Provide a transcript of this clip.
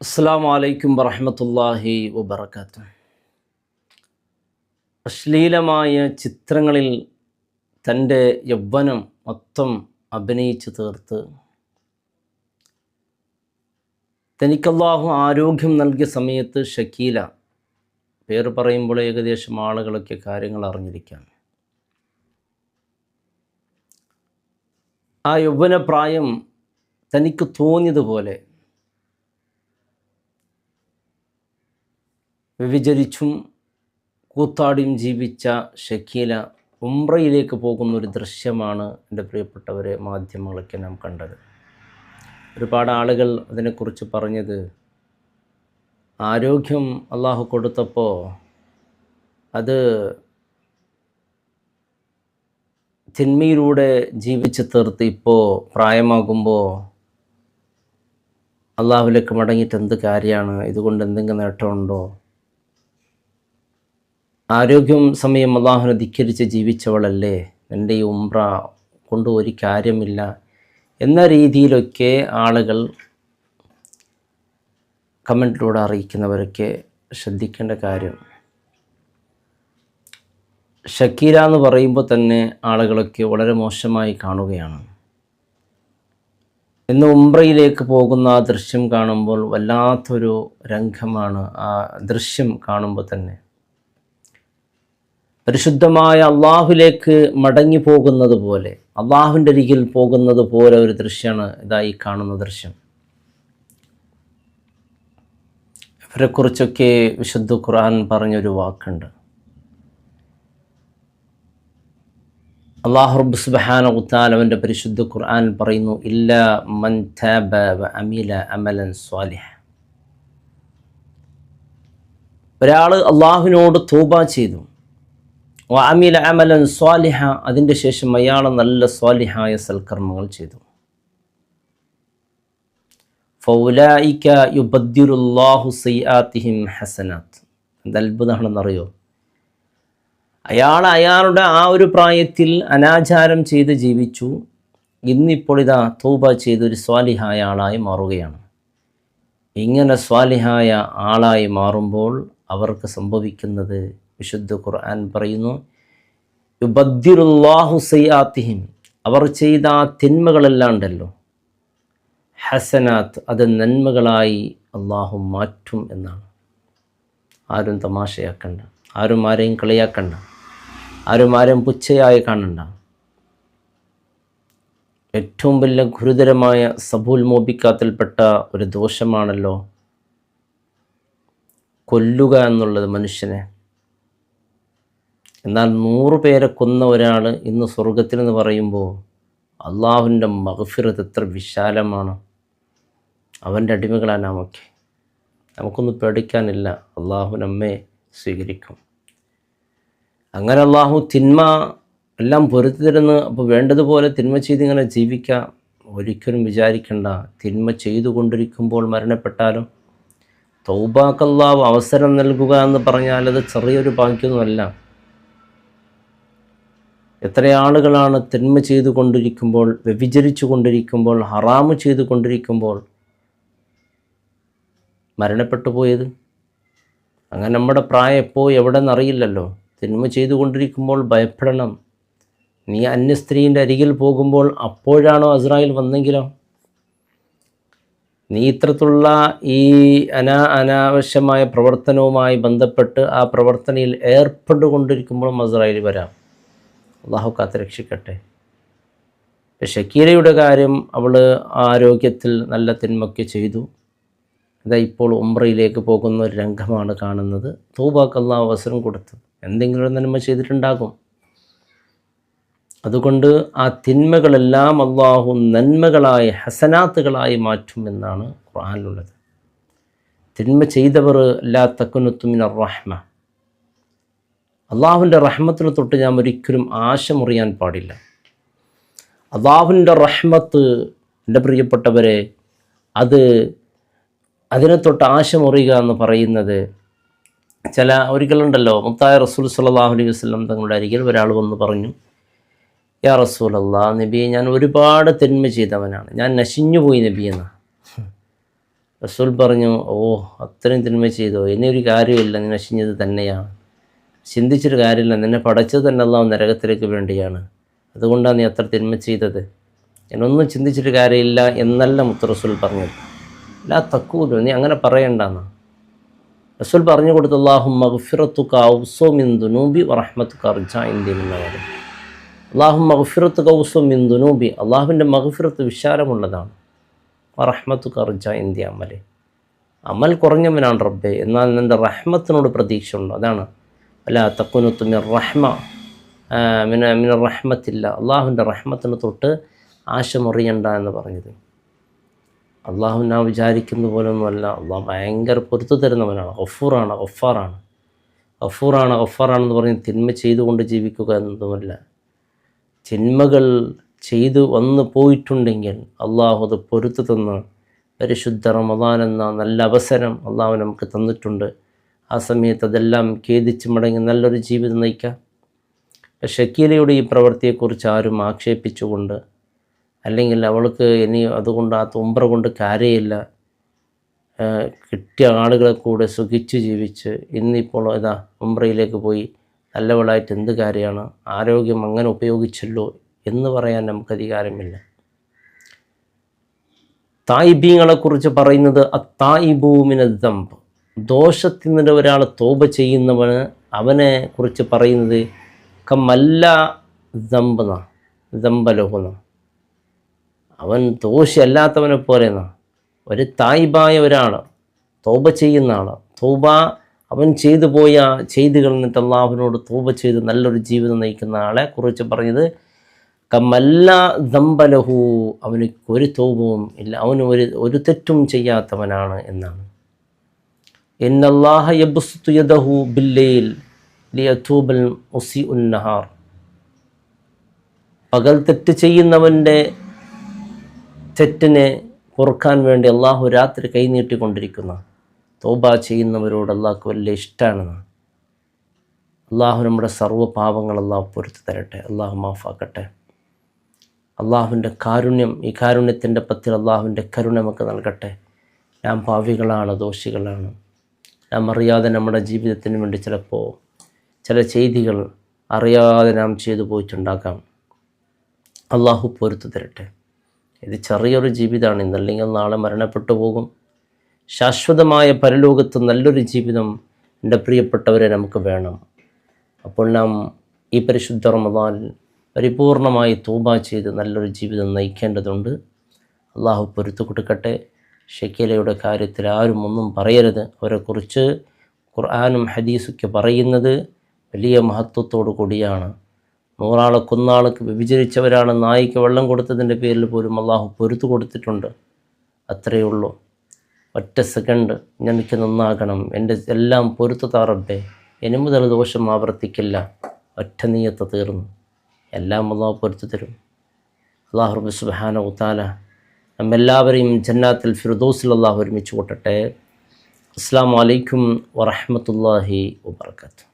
അസ്സലാമു അലൈക്കും വറഹ്മത്തുള്ളാഹി വബറകാതുഹു. അശ്ലീലമായ ചിത്രങ്ങളിൽ തൻ്റെ യൗവനം മൊത്തം അഭിനയിച്ചു തീർത്ത് തനിക്കല്ലാഹു ആരോഗ്യം നൽകിയ സമയത്ത് ഷക്കീല, പേര് പറയുമ്പോൾ ഏകദേശം ആളുകളൊക്കെ കാര്യങ്ങൾ അറിഞ്ഞിരിക്കാം. ആ യൗവനപ്രായം തനിക്ക് തോന്നിയതുപോലെ വ്യഭിചരിച്ചും കൂത്താടിയും ജീവിച്ച ഷക്കീല ഉംറയിലേക്ക് പോകുന്ന ഒരു ദൃശ്യമാണ് എൻ്റെ പ്രിയപ്പെട്ടവരെ മാധ്യമങ്ങളൊക്കെ നാം കണ്ടത്. ഒരുപാട് ആളുകൾ അതിനെക്കുറിച്ച് പറഞ്ഞത്, ആരോഗ്യം അള്ളാഹു കൊടുത്തപ്പോൾ അത് തിന്മയിലൂടെ ജീവിച്ച് തീർത്ത് ഇപ്പോൾ പ്രായമാകുമ്പോൾ അള്ളാഹുലേക്ക് മടങ്ങിയിട്ട് എന്ത് കാര്യമാണ്, ഇതുകൊണ്ട് എന്തെങ്കിലും നേട്ടമുണ്ടോ, ആരോഗ്യം സമയം അള്ളാഹുവിനെ ധിക്കരിച്ച് ജീവിച്ചവളല്ലേ, എൻ്റെ ഈ ഉംറ കൊണ്ട് ഒരു കാര്യമില്ല എന്ന രീതിയിലൊക്കെ ആളുകൾ കമൻറ്റിലൂടെ അറിയിക്കുന്നവരൊക്കെ ശ്രദ്ധിക്കേണ്ട കാര്യം, ഷക്കീല എന്ന് പറയുമ്പോൾ തന്നെ ആളുകളൊക്കെ വളരെ മോശമായി കാണുകയാണ്. ഇന്ന് ഉംറയിലേക്ക് പോകുന്ന ആ ദൃശ്യം കാണുമ്പോൾ വല്ലാത്തൊരു രംഗമാണ്. ആ ദൃശ്യം കാണുമ്പോൾ തന്നെ പരിശുദ്ധമായ അള്ളാഹുലേക്ക് മടങ്ങി പോകുന്നത് പോലെ, അള്ളാഹുവിൻ്റെ അരികിൽ പോകുന്നത് പോലെ ഒരു ദൃശ്യമാണ് ഇതായി കാണുന്ന ദൃശ്യം. ഇവരെക്കുറിച്ചൊക്കെ വിശുദ്ധ ഖുർആൻ പറഞ്ഞൊരു വാക്കുണ്ട്. അല്ലാഹു റബ്ബ് സുബ്ഹാനഹു വ തആല അവൻ്റെ പരിശുദ്ധ ഖുർആൻ പറയുന്നു, ഇല്ലാ മൻ താബ വ അമില അമലൻ സ്വാലിഹ്. ഒരാൾ അള്ളാഹുവിനോട് തൗബ ചെയ്തു, വ അമില അമലൻ സ്വാലിഹ, അതിൻ്റെ ശേഷം അയാൾ നല്ല സ്വാലിഹായ സൽക്കർമ്മങ്ങൾ ചെയ്തു, ഫൗലായിക യുബദ്ദിലുല്ലാഹു സയ്യാതിഹിം ഹസനാത്ത്. എന്ത് അത്ഭുതമാണെന്നറിയോ, അയാളുടെ ആ ഒരു പ്രായത്തിൽ അനാചാരം ചെയ്ത് ജീവിച്ചു, ഇന്നിപ്പോൾ ഇതാ തൗബ ചെയ്തൊരു സ്വാലിഹായ ആളായി മാറുകയാണ്. ഇങ്ങനെ സ്വാലിഹായ ആളായി മാറുമ്പോൾ അവർക്ക് സംഭവിക്കുന്നത് വിശുദ്ധ ഖുർആൻ പറയുന്നു, യുബദ്ദിലുല്ലാഹു സയ്യാതിഹിം, അവർ ചെയ്ത ആ തിന്മകളെല്ലാം ഉണ്ടല്ലോ, ഹസനാത്ത്, അത് നന്മകളായി അള്ളാഹു മാറ്റും എന്നാണ്. ആരും തമാശയാക്കണ്ട, ആരും ആരെയും കളിയാക്കണ്ട, ആരും ആരെയും പുച്ഛയായി കാണണ്ട. ഏറ്റവും വലിയ ഗുരുതരമായ സബൂൽ ഒരു ദോഷമാണല്ലോ കൊല്ലുക എന്നുള്ളത് മനുഷ്യനെ. എന്നാൽ 100 പേരെ കൊന്ന ഒരാൾ ഇന്ന് സ്വർഗത്തിൽ എന്ന് പറയുമ്പോൾ അള്ളാഹുവിൻ്റെ മഗ്ഫിറത്ത് എത്ര വിശാലമാണ്. അവൻ്റെ അടിമകളാണ് നമുക്കൊന്നും പേടിക്കാനില്ല. അള്ളാഹു നമ്മെ സ്വീകരിക്കും. അങ്ങനെ അള്ളാഹു തിന്മ എല്ലാം പൊരുത്തി തരുന്നു. അപ്പോൾ വേണ്ടതുപോലെ തിന്മ ചെയ്തിങ്ങനെ ജീവിക്കാം. ഒരിക്കലും വിചാരിക്കേണ്ട, തിന്മ ചെയ്തുകൊണ്ടിരിക്കുമ്പോൾ മരണപ്പെട്ടാലും തൗബാക്ക് അള്ളാഹു അവസരം നൽകുക എന്ന് പറഞ്ഞാൽ അത് ചെറിയൊരു ഭാഗ്യമൊന്നുമല്ല. എത്ര ആളുകളാണ് തിന്മ ചെയ്തുകൊണ്ടിരിക്കുമ്പോൾ, വ്യഭിചരിച്ചു കൊണ്ടിരിക്കുമ്പോൾ, ഹറാമ് ചെയ്തുകൊണ്ടിരിക്കുമ്പോൾ മരണപ്പെട്ടു പോയത്. അങ്ങനെ നമ്മുടെ പ്രായം എപ്പോൾ എവിടെ നിന്നറിയില്ലല്ലോ. തിന്മ ചെയ്തുകൊണ്ടിരിക്കുമ്പോൾ ഭയപ്പെടണം. നീ അന്യ സ്ത്രീൻ്റെ അരികിൽ പോകുമ്പോൾ അപ്പോഴാണോ അസ്രായേൽ വന്നെങ്കിലോ, നീ ഇത്തരത്തിലുള്ള ഈ അനാവശ്യമായ പ്രവർത്തനവുമായി ബന്ധപ്പെട്ട് ആ പ്രവർത്തനയിൽ ഏർപ്പെട്ടുകൊണ്ടിരിക്കുമ്പോഴും അസ്രായേൽ വരാം. അള്ളാഹു കാത്ത് രക്ഷിക്കട്ടെ. ഷക്കീലയുടെ കാര്യം, അവൾ ആരോഗ്യത്തിൽ നല്ല തിന്മയൊക്കെ ചെയ്തു, ഇതാ ഇപ്പോൾ ഉംറയിലേക്ക് പോകുന്ന ഒരു രംഗമാണ് കാണുന്നത്. തൗബാക്ക് അള്ളാഹു അവസരം കൊടുത്തു, എന്തെങ്കിലും ഒരു നന്മ ചെയ്തിട്ടുണ്ടാകും. അതുകൊണ്ട് ആ തിന്മകളെല്ലാം അള്ളാഹു നന്മകളായി ഹസനാത്തുകളായി മാറ്റുമെന്നാണ് ഖുർആനിലുള്ളത്. തിന്മ ചെയ്തവർ ലാ തഖ്നതു മിനർ റഹ്മ, അള്ളാഹുവിൻ്റെ റഹ്മത്തിനെ തൊട്ട് ഞാൻ ഒരിക്കലും ആശ മുറിയാൻ പാടില്ല. അള്ളാഹുവിൻ്റെ റഹ്മത്ത്, എൻ്റെ പ്രിയപ്പെട്ടവരെ, അതിനെ തൊട്ട് ആശ മുറിയുക എന്ന് പറയുന്നത്, ചില ഒരിക്കലുണ്ടല്ലോ, മുത്തായ റസൂൽ സല്ലല്ലാഹു അലൈഹി വസല്ലം തങ്ങളുടെ അരികിൽ ഒരാൾ വന്ന് പറഞ്ഞു, യാ റസൂലല്ലാഹ്, നബിയെ, ഞാൻ ഒരുപാട് തിന്മ ചെയ്തവനാണ്, ഞാൻ നശിഞ്ഞുപോയി നബിയെന്ന്. റസൂൽ പറഞ്ഞു, ഓ അത്രയും തിന്മ ചെയ്തോ, ഇനിയൊരു കാര്യമില്ല, നീ നശിഞ്ഞത് തന്നെയാണ്. ചിന്തിച്ചൊരു കാര്യമില്ല, നിന്നെ പടച്ചത് തന്നെ അള്ളാഹു നരകത്തിലേക്ക് വേണ്ടിയാണ്, അതുകൊണ്ടാണ് നീ അത്ര തിന്മ ചെയ്തത്, എന്നൊന്നും ചിന്തിച്ചിട്ട് കാര്യമില്ല എന്നല്ല മുത്ത് റസൂൽ പറഞ്ഞത്. ലാ തക്കൂലു, നീ അങ്ങനെ പറയണ്ടെന്ന് റസൂൽ പറഞ്ഞു കൊടുത്തു. അല്ലാഹുമ്മ മഗ്ഫിറത്തുക ഔസഉ മിൻ ദുനൂബി വറഹ്മത്തുക അർജാ ഇൻദി മിൻ നവാരി. അല്ലാഹുമ്മ മഗ്ഫിറത്തുക ഔസഉ മിൻ ദുനൂബി, അള്ളാഹുവിൻ്റെ മഗ്ഫിറത്ത് വിശാലമുള്ളതാണ്. വറഹ്മത്തുക അർജാ ഇൻദി അമലി, അമൽ കുറഞ്ഞവനാണ് റബ്ബേ, എന്നാൽ നിൻ്റെ റഹ്മത്തിനോട് പ്രതീക്ഷയുണ്ട്. അതാണ് വലാ തഖ്നതു മിർ റഹ്മ മിന റഹ്മത്തില്ല, അള്ളാഹുവിൻ്റെ റഹ്മത്തിന് തൊട്ട് ആശ മുറിയണ്ട എന്ന് പറഞ്ഞത്. അള്ളാഹു നാം വിചാരിക്കുന്ന പോലൊന്നുമല്ല. അള്ളാഹു ഭയങ്കര പൊരുത്തു തരുന്നവനാണ്, ഗഫൂറാണ്, ഗഫാറാണെന്ന് പറഞ്ഞ് തിന്മ ചെയ്തുകൊണ്ട് ജീവിക്കുക എന്നതുമല്ല. തിന്മകൾ ചെയ്തു വന്നു പോയിട്ടുണ്ടെങ്കിൽ അള്ളാഹു അത് പൊരുത്തു തന്ന് പരിശുദ്ധ റമദാൻ എന്ന നല്ല അവസരം അള്ളാഹു നമുക്ക് തന്നിട്ടുണ്ട്. ആ സമയത്ത് അതെല്ലാം ഖേദിച്ച് മടങ്ങി നല്ലൊരു ജീവിതം നയിക്കാം. ഷക്കീലയുടെ ഈ പ്രവൃത്തിയെക്കുറിച്ച് ആരും ആക്ഷേപിച്ചുകൊണ്ട്, അല്ലെങ്കിൽ അവൾക്ക് ഇനി അതുകൊണ്ട് ആ ഉംറ കൊണ്ട് കാര്യമില്ല, കിട്ടിയ ആളുകളെ കൂടെ സുഖിച്ച് ജീവിച്ച് ഇന്നിപ്പോൾ ഇതാ ഉംറയിലേക്ക് പോയി നല്ലവളായിട്ട് എന്ത് കാര്യമാണ്, ആരോഗ്യം അങ്ങനെ ഉപയോഗിച്ചല്ലോ എന്ന് പറയാൻ നമുക്ക് അധികാരമില്ല. തായിബീങ്ങളെക്കുറിച്ച് പറയുന്നത് അത്തായിബൂ മിന ദംബ്, ദോഷത്തിൽ നിന്ന് ഒരാൾ തോബ ചെയ്യുന്നവന് അവനെ കുറിച്ച് പറയുന്നത് കമല്ല ദംബലഹുന, അവൻ ദോഷമല്ലാത്തവനെ പോലെയെന്ന. ഒരു തായിബായ ഒരാൾ, തോബ ചെയ്യുന്ന ആൾ, തോബ അവൻ ചെയ്തു പോയ ചെയ്തികൾ നിന്നിട്ട് അള്ളാഹുവിനോട് തോബ ചെയ്ത് നല്ലൊരു ജീവിതം നയിക്കുന്ന ആളെ കുറിച്ച് പറഞ്ഞത് കമല്ല ദംബലഹു, അവന് ഒരു തോപവും ഇല്ല, അവന് ഒരു തെറ്റും ചെയ്യാത്തവനാണ് എന്നാണ്. ഇന്നല്ലാഹ യബ്സുതു യദഹു ബില്ലൈൽ ലിയതൂബൽ മുസിഉൻ നഹാർ, പകൽ തെറ്റ് ചെയ്യുന്നവൻ്റെ തെറ്റിനെ പൊറുക്കാൻ വേണ്ടി അള്ളാഹു രാത്രി കൈനീട്ടിക്കൊണ്ടിരിക്കുന്ന തോബ ചെയ്യുന്നവരോട് അള്ളാഹ്ക്ക് വലിയ ഇഷ്ടമാണെന്ന്. അള്ളാഹു നമ്മുടെ സർവ്വ പാപങ്ങൾ അള്ളാഹു പൊറുത്തു തരട്ടെ, അള്ളാഹു മാഫാക്കട്ടെ. അള്ളാഹുവിൻ്റെ കാരുണ്യം, ഈ കാരുണ്യത്തിൻ്റെ പത്തിൽ അള്ളാഹുവിൻ്റെ കരുണ നമുക്ക് നൽകട്ടെ. നാം പാവികളാണ്, ദോഷികളാണ്. നാം അറിയാതെ നമ്മുടെ ജീവിതത്തിന് വേണ്ടി ചിലപ്പോൾ ചില ചെയ്തികൾ അറിയാതെ നാം ചെയ്തു പോയിട്ടുണ്ടാകാം. അള്ളാഹു പൊറുത്തു തരട്ടെ. ഇത് ചെറിയൊരു ജീവിതമാണ്, ഇന്നല്ലെങ്കിൽ നാളെ മരണപ്പെട്ടു പോകും. ശാശ്വതമായ പരലോകത്ത് നല്ലൊരു ജീവിതം എൻ്റെ പ്രിയപ്പെട്ടവരെ നമുക്ക് വേണം. അപ്പോൾ നാം ഈ പരിശുദ്ധ റമദാനിൽ പരിപൂർണമായി തൗബ ചെയ്ത് നല്ലൊരു ജീവിതം നയിക്കേണ്ടതുണ്ട്. അള്ളാഹു പൊറുത്തു കൊടുക്കട്ടെ. ഷക്കീലയുടെ കാര്യത്തിൽ ആരും ഒന്നും പറയരുത്. അവരെക്കുറിച്ച് ഖുർആനും ഹദീസൊക്കെ പറയുന്നത് വലിയ മഹത്വത്തോടു കൂടിയാണ്. 100 ആളെ കൊന്നാൾക്ക് വിഭജിച്ചവരാണ്, നായിക്ക് വെള്ളം കൊടുത്തതിൻ്റെ പേരിൽ പോലും അള്ളാഹു പൊറുത്തു കൊടുത്തിട്ടുണ്ട്. അത്രയേ ഉള്ളൂ. ഒറ്റ സെക്കൻഡ് എനിക്ക് നന്നാകണം, എൻ്റെ എല്ലാം പൊറുത്തു താറബ്ബേ, ഇനി മുതൽ ദോഷം ആവർത്തിക്കില്ല, ഒറ്റ നീയത്ത് തീർന്നു, എല്ലാം അള്ളാഹു പൊറുത്തു തരും. അള്ളാഹു റബ്ബ് സുബ്ഹാനഹു വ തആല നമ്മെല്ലാവരെയും ജന്നാത്തുൽ ഫിർദൗസിൽ അള്ളാഹു ഒരുമിച്ച് കൂട്ടട്ടെ. അസ്സലാമു അലൈക്കും വറഹ്മത്തുള്ളാഹി വബറകാതുഹു.